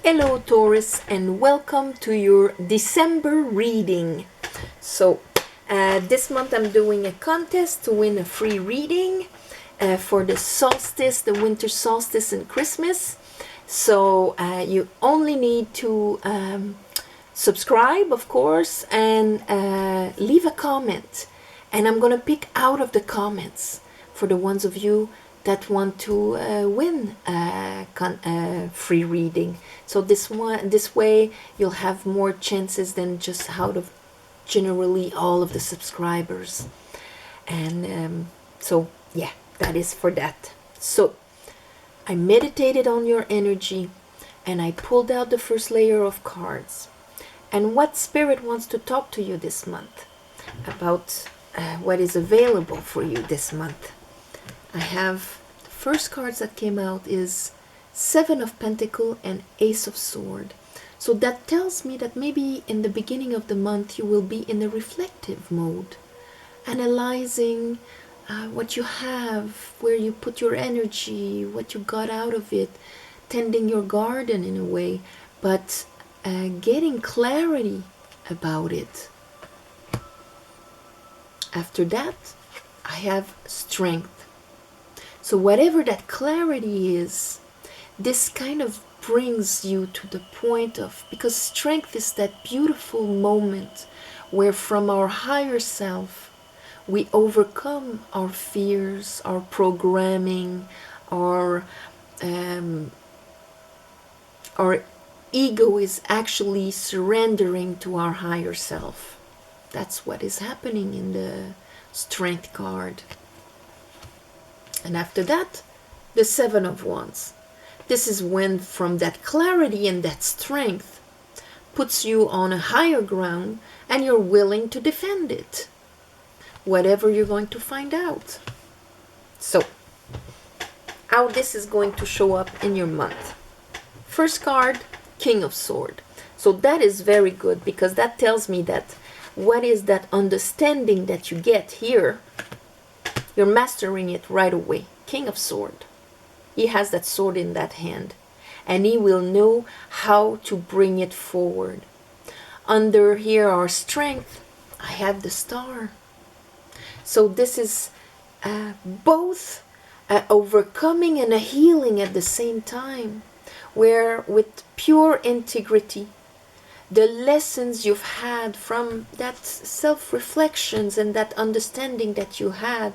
Hello Taurus, and welcome to your December reading. So this month I'm doing a contest to win a free reading for the solstice, the winter solstice and Christmas. So you only need to subscribe, of course, and leave a comment. And I'm going to pick out of the comments for the ones of you that want to win a free reading. So this way you'll have more chances than just out of generally all of the subscribers. And so yeah, that is for that. So I meditated on your energy and I pulled out the first layer of cards. And what spirit wants to talk to you this month about what is available for you this month? I have the first cards that came out is Seven of Pentacles and Ace of Sword. So that tells me that maybe in the beginning of the month you will be in a reflective mode, analyzing what you have, where you put your energy, what you got out of it, tending your garden in a way, but getting clarity about it. After that, I have Strength. So whatever that clarity is, this kind of brings you to the point of, because strength is that beautiful moment where from our higher self we overcome our fears, our programming, our ego is actually surrendering to our higher self. That's what is happening in the Strength card. And after that, the Seven of Wands. This is when from that clarity and that strength puts you on a higher ground and you're willing to defend it. Whatever you're going to find out. So, how this is going to show up in your month. First card, King of Sword. So that is very good because that tells me that what is that understanding that you get here, you're mastering it right away. King of Sword. He has that sword in that hand. And he will know how to bring it forward. Under here our Strength, I have the Star. So this is both overcoming and a healing at the same time. Where with pure integrity, the lessons you've had from that self-reflections and that understanding that you had,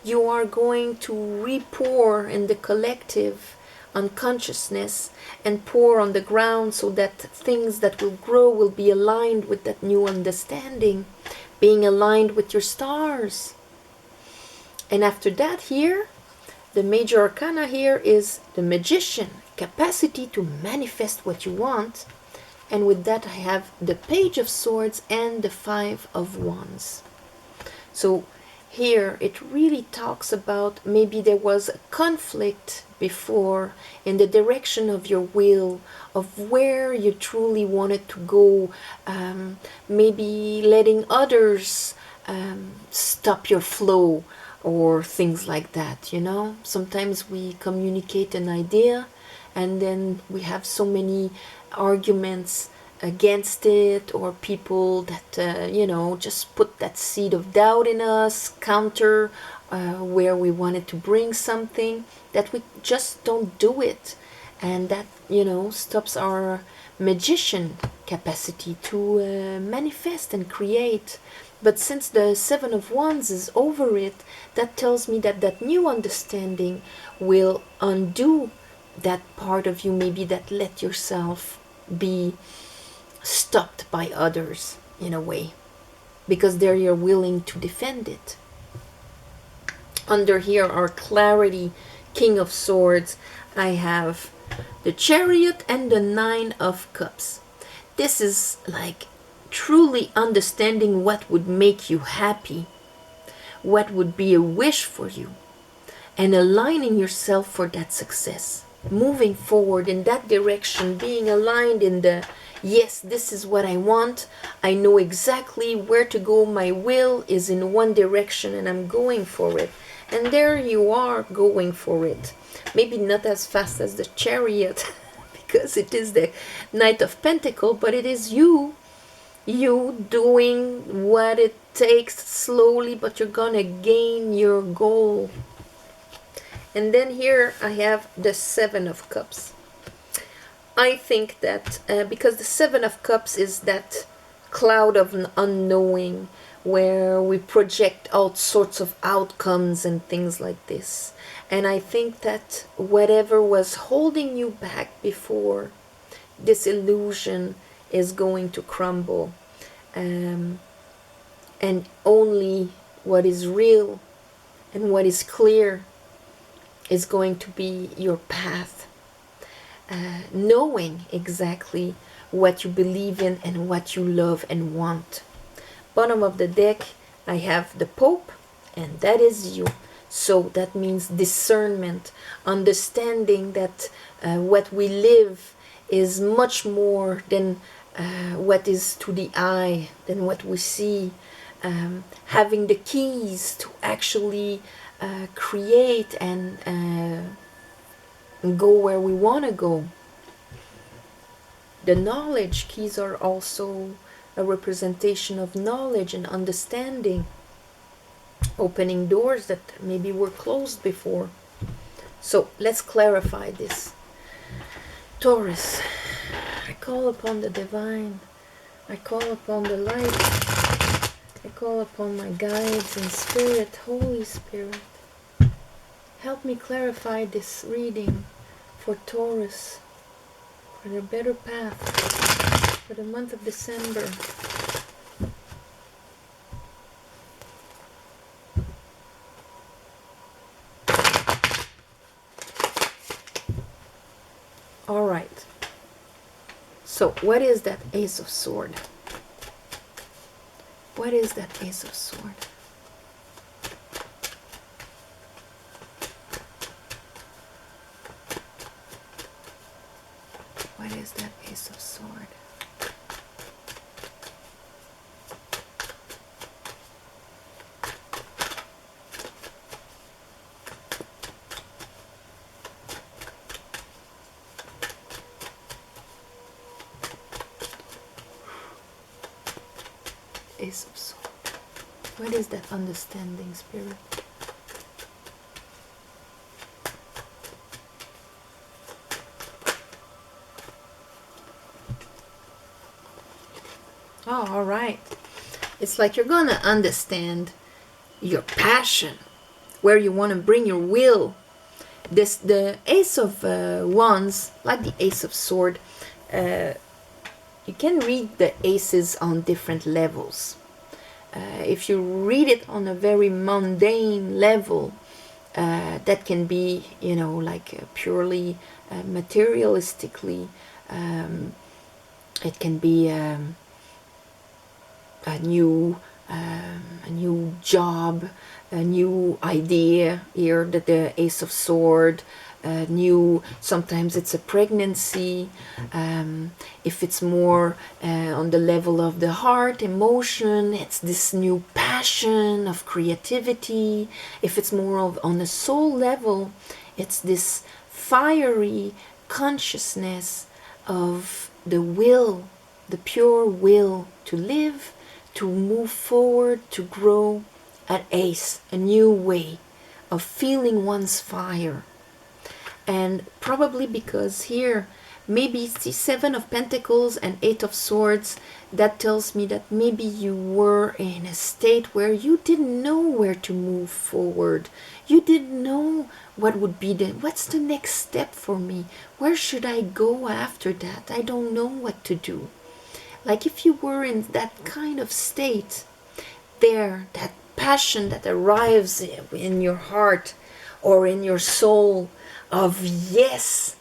you are going to re-pour in the collective unconsciousness and pour on the ground so that things that will grow will be aligned with that new understanding, being aligned with your stars. And after that here, the major arcana here is the Magician, capacity to manifest what you want. And with that I have the Page of Swords and the Five of Wands. So here it really talks about maybe there was a conflict before in the direction of your will, of where you truly wanted to go, maybe letting others stop your flow or things like that, you know. Sometimes we communicate an idea and then we have so many arguments against it, or people that you know, just put that seed of doubt in us, counter where we wanted to bring something, that we just don't do it, and that, you know, stops our magician capacity to manifest and create. But since the Seven of Wands is over it, that tells me that that new understanding will undo that part of you maybe that let yourself be stopped by others in a way, because there you're willing to defend it. Under here our clarity, King of Swords, I have the Chariot and the Nine of Cups. This is like truly understanding what would make you happy, what would be a wish for you, and aligning yourself for that success, moving forward in that direction, being aligned in the yes, this is what I want, I know exactly where to go, my will is in one direction and I'm going for it. And there you are going for it. Maybe not as fast as the Chariot because it is the Knight of Pentacles, but it is you doing what it takes slowly, but you're gonna gain your goal. And then here I have the Seven of Cups. I think that because the Seven of Cups is that cloud of an unknowing, where we project all sorts of outcomes and things like this. And I think that whatever was holding you back before, this illusion is going to crumble. And only what is real and what is clear is going to be your path. Knowing exactly what you believe in and what you love and want. Bottom of the deck, I have the Pope, and that is you. So that means discernment, understanding that what we live is much more than what is to the eye, than what we see. Having the keys to actually create and go where we want to go. The knowledge keys are also a representation of knowledge and understanding, opening doors that maybe were closed before. So let's clarify this. Taurus, I call upon the divine, I call upon the light, I call upon my guides and spirit. Holy Spirit, help me clarify this reading for Taurus, for their better path, for the month of December. All right. So what is that Ace of Sword? What is that Ace of Sword? What is that Ace of Sword? Ace of Swords. What is that understanding, Spirit? Oh, all right. It's like you're gonna understand your passion, where you want to bring your will. The Ace of Wands, like the Ace of Sword, you can read the aces on different levels. If you read it on a very mundane level, that can be, you know, like purely materialistically. It can be a new job, a new idea. Here, the Ace of Sword. New, sometimes it's a pregnancy. If it's more on the level of the heart, emotion, it's this new passion of creativity. If it's more of on the soul level, it's this fiery consciousness of the will, the pure will to live, to move forward, to grow. At Ace, a new way of feeling one's fire. And probably because here, maybe it's the Seven of Pentacles and Eight of Swords, that tells me that maybe you were in a state where you didn't know where to move forward. You didn't know what would be what's the next step for me? Where should I go after that? I don't know what to do. Like if you were in that kind of state, there, that passion that arrives in your heart or in your soul, of yes,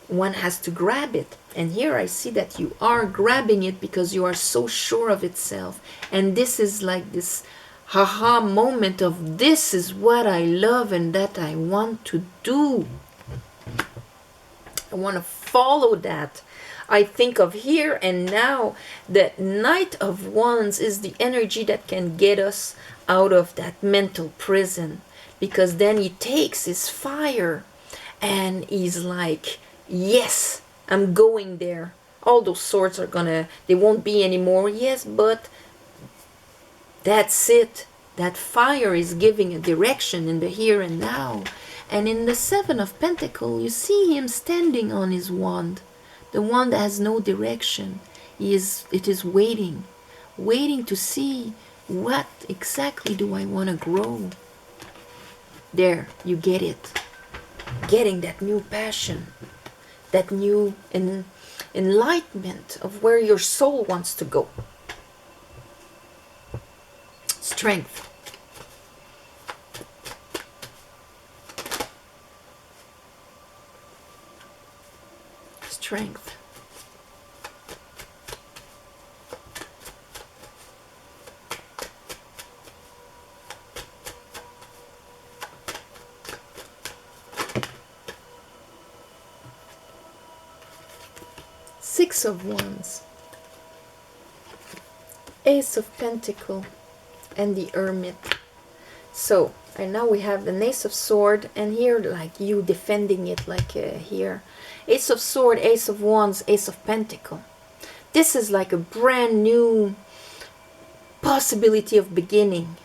one has to grab it. And here I see that you are grabbing it because you are so sure of itself. And this is like this haha moment of this is what I love and that I want to do. I want to follow that. I think of here and now, the Knight of Wands is the energy that can get us out of that mental prison. Because then he takes his fire and he's like, yes, I'm going there. All those swords are gonna, they won't be anymore. Yes, but that's it. That fire is giving a direction in the here and now. And in the Seven of Pentacles, you see him standing on his wand. The wand has no direction. It is waiting. Waiting to see, what exactly do I want to grow? There, you get it. Getting that new passion. That new enlightenment of where your soul wants to go. Strength. Strength. Six of Wands. Ace of Pentacles. And the Hermit. So, and now we have the Ace of Sword, and here like you defending it, like here. Ace of Sword, Ace of Wands, Ace of Pentacles. This is like a brand new possibility of beginning.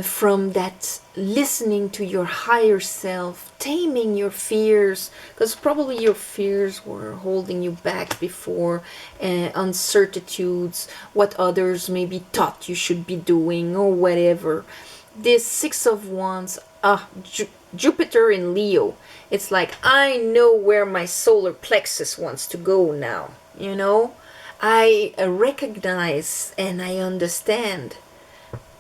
From that listening to your higher self, taming your fears, because probably your fears were holding you back before, uncertitudes, what others maybe thought you should be doing or whatever. This Six of Wands, Jupiter in Leo, it's like, I know where my solar plexus wants to go now, you know. I recognize and I understand.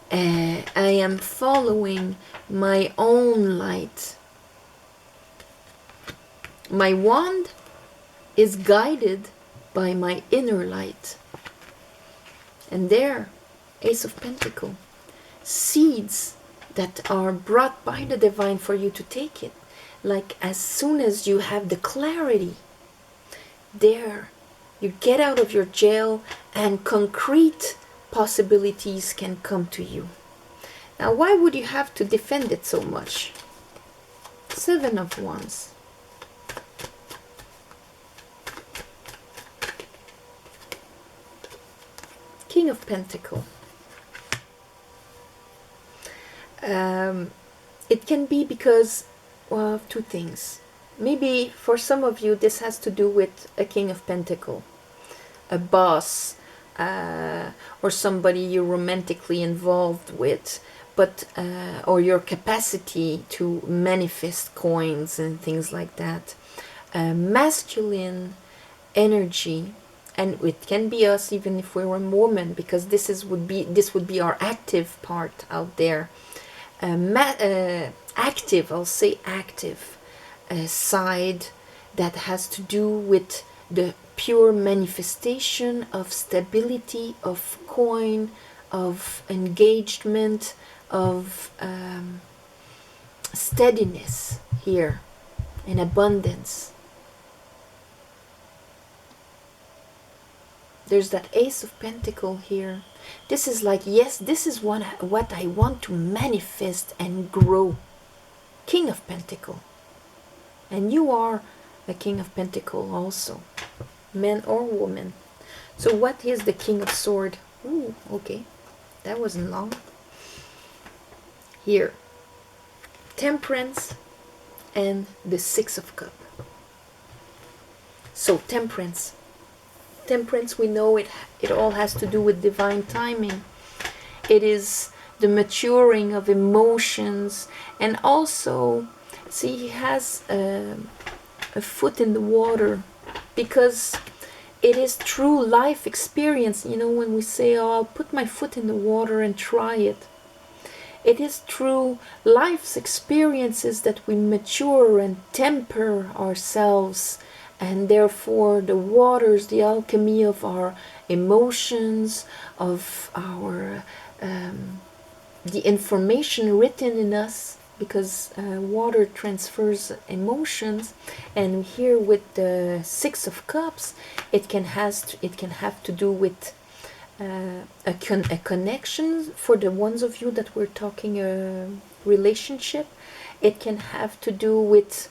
I am following my own light. My wand is guided by my inner light. And there, Ace of Pentacles, seeds that are brought by the divine for you to take it. Like as soon as you have the clarity, there, you get out of your jail and concrete possibilities can come to you. Now, why would you have to defend it so much? Seven of Wands. King of Pentacles. It can be because of two things. Maybe for some of you this has to do with a King of Pentacles, a boss, or somebody you're romantically involved with, but or your capacity to manifest coins and things like that. Masculine energy, and it can be us even if we're a woman, because this would be our active part out there. Active, I'll say active side that has to do with the pure manifestation of stability, of coin, of engagement, of steadiness here, and abundance. There's that Ace of Pentacles here. This is like, yes, this is what I want to manifest and grow. King of Pentacles. And you are a King of Pentacles also. Man or woman. So what is the King of Swords? Ooh, okay. That wasn't long. Here. Temperance and the Six of Cups. So Temperance. Temperance, we know it all has to do with divine timing. It is the maturing of emotions, and also, see, he has a foot in the water, because it is true life experience. You know, when we say, oh, I'll put my foot in the water and try it, it is true life's experiences that we mature and temper ourselves. And therefore the waters, the alchemy of our emotions, of our the information written in us, because water transfers emotions. And here with the Six of Cups, it can have to do with a connection. For the ones of you that we're talking a relationship, it can have to do with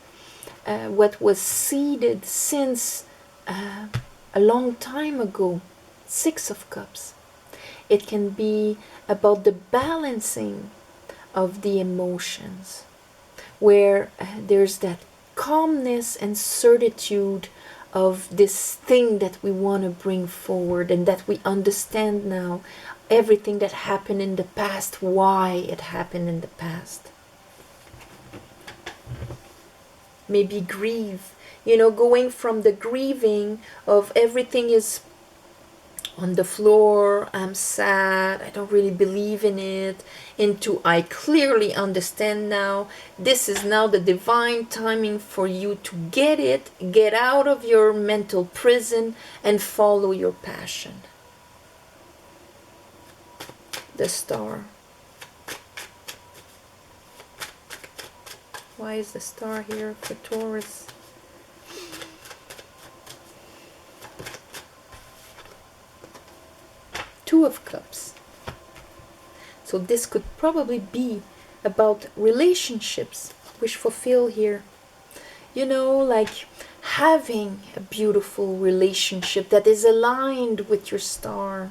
what was seeded since a long time ago. 6 of Cups. It can be about the balancing of the emotions, where there's that calmness and certitude of this thing that we want to bring forward, and that we understand now everything that happened in the past, why it happened in the past. Maybe grieve, going from the grieving of everything is on the floor, I'm sad, I don't really believe in it, into I clearly understand now, this is now the divine timing for you to get it, get out of your mental prison and follow your passion. The Star. Why is the Star here for Taurus? Two of Cups. So this could probably be about relationships which fulfill here. Like having a beautiful relationship that is aligned with your star.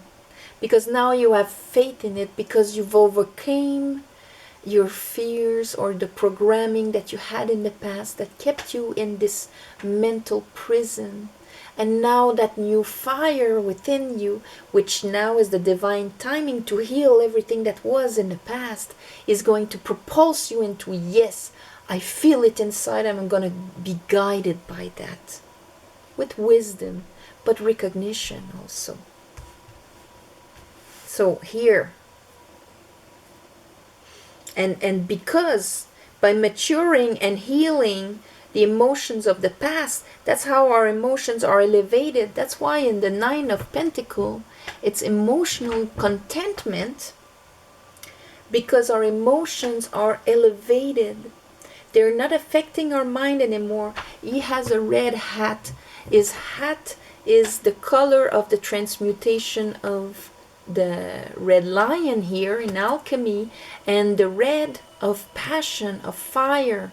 Because now you have faith in it, because you've overcame your fears or the programming that you had in the past that kept you in this mental prison. And now that new fire within you, which now is the divine timing to heal everything that was in the past, is going to propulse you into, yes, I feel it inside, I'm going to be guided by that. With wisdom, but recognition also. So here, and because by maturing and healing the emotions of the past, that's how our emotions are elevated. That's why in the 9 of Pentacles, it's emotional contentment, because our emotions are elevated. They're not affecting our mind anymore. He has a red hat. His hat is the color of the transmutation of the red lion here in alchemy, and the red of passion, of fire.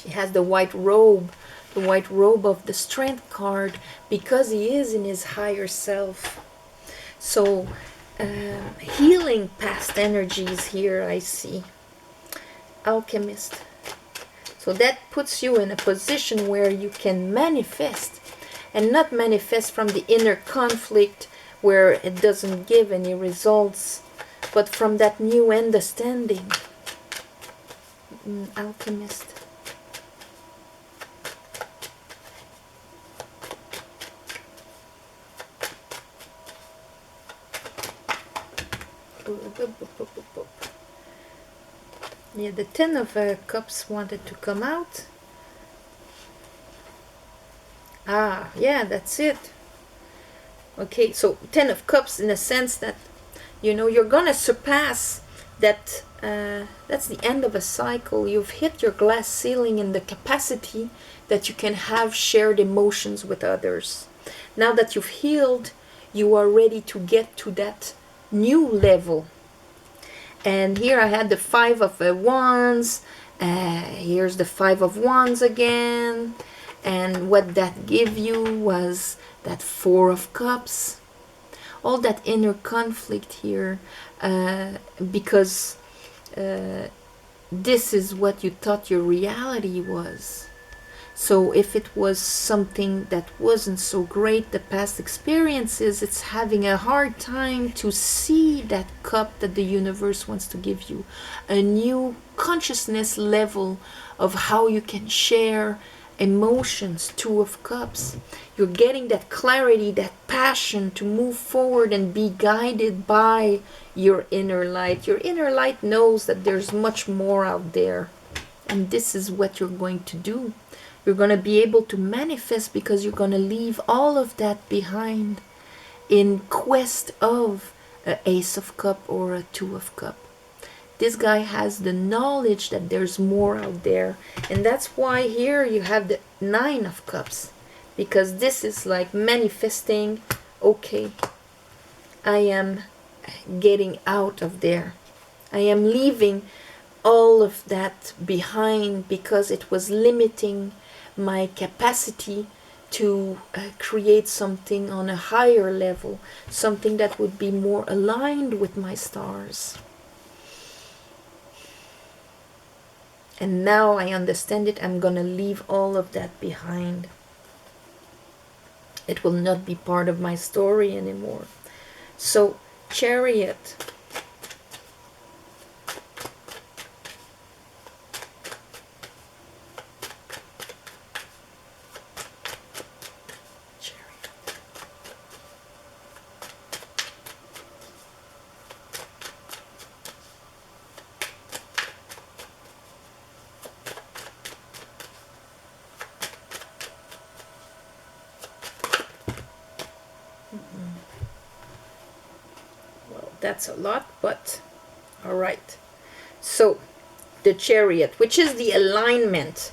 He has the white robe of the strength card, because he is in his higher self. So healing past energies here, I see. Alchemist. So that puts you in a position where you can manifest, and not manifest from the inner conflict where it doesn't give any results, but from that new understanding. Alchemist. Yeah, the 10 of Cups wanted to come out. Yeah, that's it. Okay, so 10 of Cups in a sense that, you're gonna surpass that. That's the end of a cycle. You've hit your glass ceiling in the capacity that you can have shared emotions with others. Now that you've healed, you are ready to get to that new level. And here I had the 5 of Wands. Here's the 5 of Wands again. And what that gave you was that 4 of Cups. All that inner conflict here. Because this is what you thought your reality was. So if it was something that wasn't so great, the past experiences, it's having a hard time to see that cup that the universe wants to give you. A new consciousness level of how you can share emotions. 2 of Cups. You're getting that clarity, that passion to move forward and be guided by your inner light. Your inner light knows that there's much more out there. And this is what you're going to do. You're going to be able to manifest, because you're going to leave all of that behind in quest of an Ace of Cup or a 2 of Cup. This guy has the knowledge that there's more out there. And that's why here you have the 9 of Cups. Because this is like manifesting, okay, I am getting out of there. I am leaving all of that behind because it was limiting my capacity to create something on a higher level, something that would be more aligned with my stars. And now I understand it. I'm gonna leave all of that behind. It will not be part of my story anymore. So, Chariot. That's a lot, but all right. So the Chariot, which is the alignment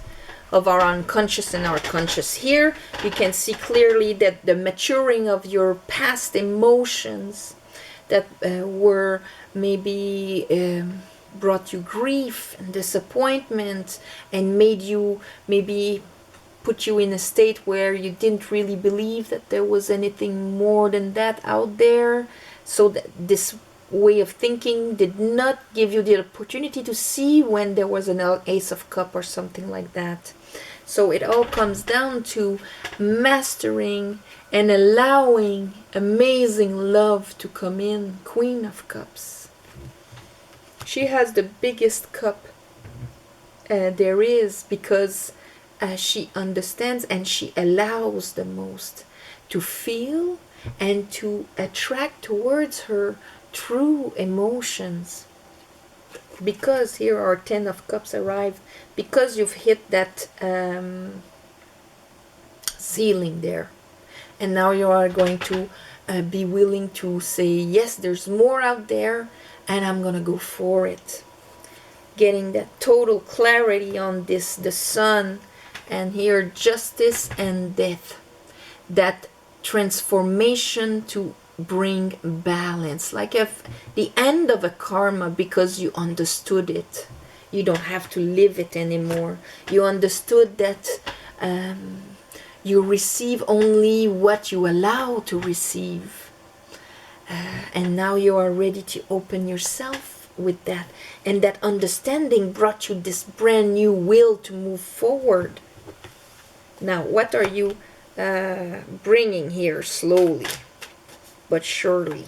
of our unconscious and our conscious. Here you can see clearly that the maturing of your past emotions that were maybe brought you grief and disappointment and made you maybe put you in a state where you didn't really believe that there was anything more than that out there. So that this way of thinking did not give you the opportunity to see when there was an Ace of Cups or something like that. So it all comes down to mastering and allowing amazing love to come in. Queen of Cups. She has the biggest cup there is because she understands and she allows the most to feel and to attract towards her true emotions. Because here our 10 of Cups arrived, because you've hit that ceiling there, and now you are going to be willing to say, yes, there's more out there and I'm gonna go for it. Getting that total clarity on this, the sun, and here justice and death, that transformation to bring balance, like if the end of a karma, because you understood it. You don't have to live it anymore. You understood that you receive only what you allow to receive, and now you are ready to open yourself with that, and that understanding brought you this brand new will to move forward. Now what are you bringing here? Slowly but surely.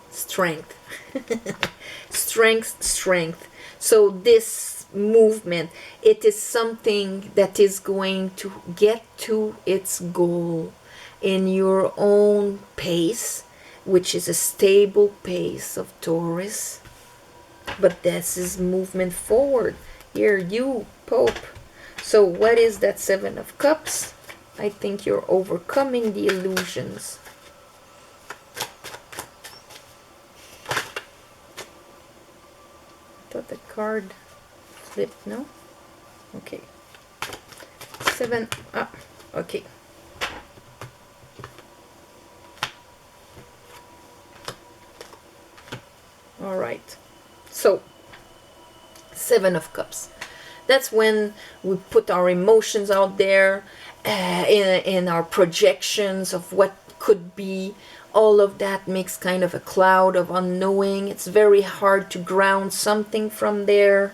Strength. Strength. So this movement, it is something that is going to get to its goal in your own pace, which is a stable pace of Taurus. But this is movement forward. Here, you, Pope. So what is that 7 of Cups? I think you're overcoming the illusions. I thought the card flipped, no? Okay. 7, okay. All right. So 7 of Cups. That's when we put our emotions out there, in our projections of what could be. All of that makes kind of a cloud of unknowing. It's very hard to ground something from there.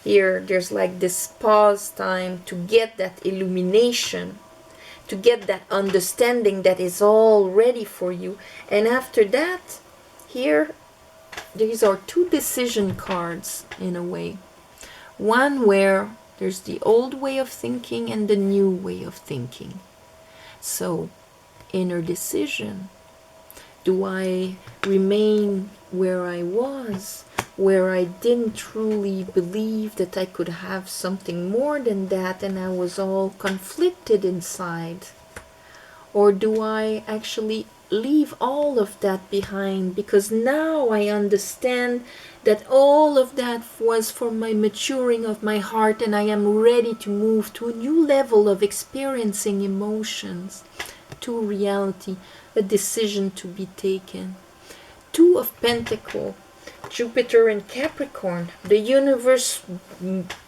Here, there's like this pause time to get that illumination, to get that understanding that is all ready for you. And after that, here, these are 2 decision cards in a way. One where there's the old way of thinking and the new way of thinking. So, inner decision. Do I remain where I was, where I didn't truly believe that I could have something more than that and I was all conflicted inside? Or do I actually leave all of that behind, because now I understand that all of that was for my maturing of my heart, and I am ready to move to a new level of experiencing emotions. to reality, a decision to be taken. Two of Pentacles, Jupiter and Capricorn. The universe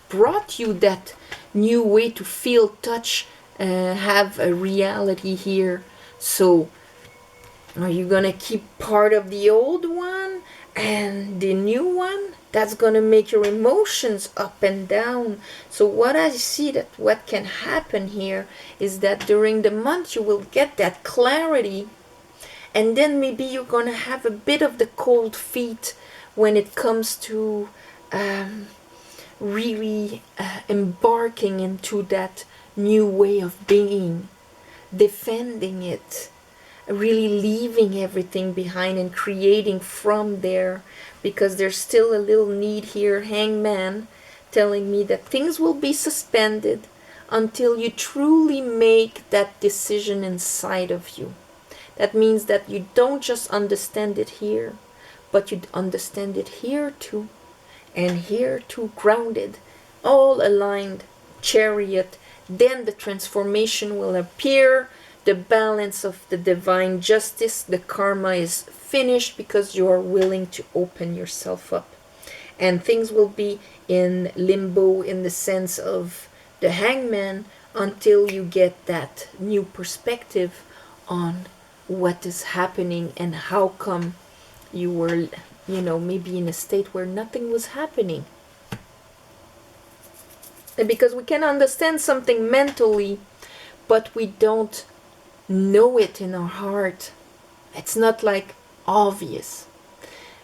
brought you that new way to feel, touch, have a reality here. So are you gonna keep part of the old one and the new one? That's gonna make your emotions up and down. So what I see that what can happen here is that during the month you will get that clarity, and then maybe you're gonna have a bit of the cold feet when it comes to really embarking into that new way of being, defending it, really leaving everything behind and creating from there, because there's still a little need here. Hangman telling me that things will be suspended until you truly make that decision inside of you. That means that you don't just understand it here, but you understand it here too, and here too, grounded, all aligned, Chariot. Then the transformation will appear, the balance of the divine justice, the karma is finished because you are willing to open yourself up. And things will be in limbo in the sense of the Hangman until you get that new perspective on what is happening and how come you were, maybe in a state where nothing was happening. And because we can understand something mentally, but we don't know it in our heart. It's not like obvious.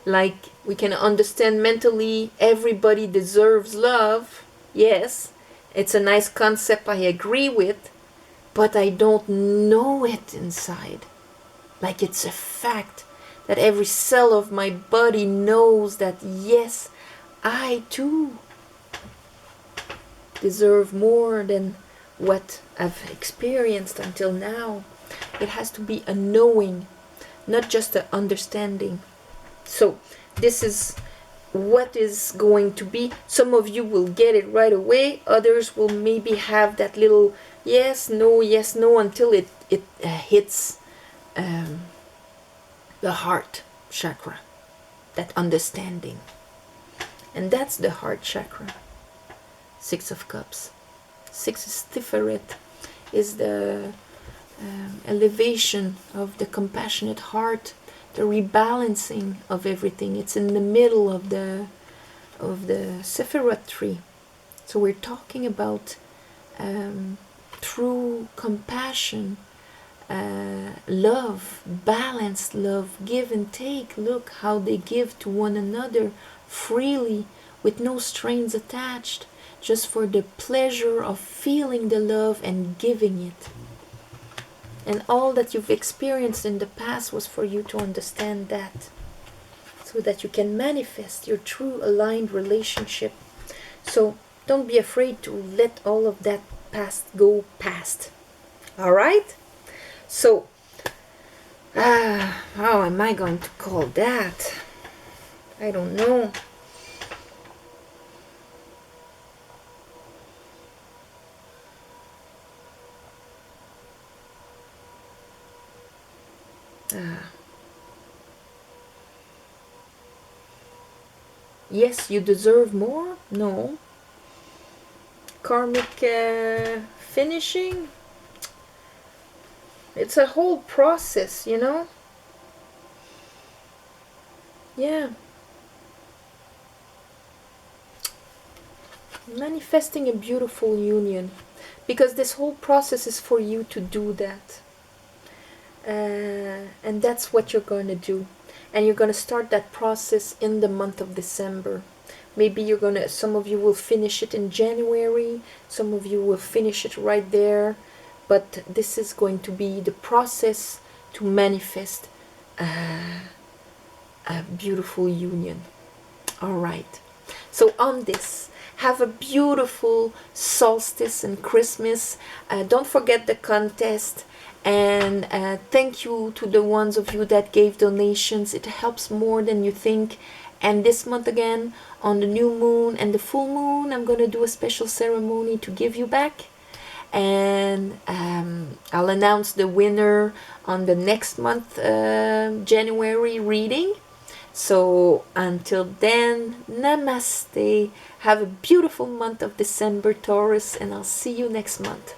Like we can understand mentally everybody deserves love. Yes, it's a nice concept, I agree with, but I don't know it inside. Like it's a fact that every cell of my body knows that yes, I too deserve more than what I've experienced until now. It has to be a knowing, not just an understanding. So this is what is going to be. Some of you will get it right away. Others will maybe have that little yes, no, until it hits the heart chakra, that understanding. And that's the heart chakra. 6 of Cups. 6 is Tiferet, is the elevation of the compassionate heart, the rebalancing of everything. It's in the middle of the Sephiroth tree. So we're talking about true compassion, love, balanced love, give and take. Look how they give to one another freely, with no strings attached, just for the pleasure of feeling the love and giving it. And all that you've experienced in the past was for you to understand that, so that you can manifest your true aligned relationship. So don't be afraid to let all of that past go past. All right? So, how am I going to call that? I don't know. Yes, you deserve more? No. Karmic finishing? It's a whole process, Yeah. Manifesting a beautiful union. Because this whole process is for you to do that. And that's what you're going to do. And you're going to start that process in the month of December. Maybe some of you will finish it in January, some of you will finish it right there, but this is going to be the process to manifest a beautiful union. All right. So on this, have a beautiful solstice and Christmas. Don't forget the contest. And thank you to the ones of you that gave donations. It helps more than you think. And this month again, on the new moon and the full moon, I'm going to do a special ceremony to give you back. and I'll announce the winner on the next month January reading. So until then, namaste. Have a beautiful month of December, Taurus, and I'll see you next month.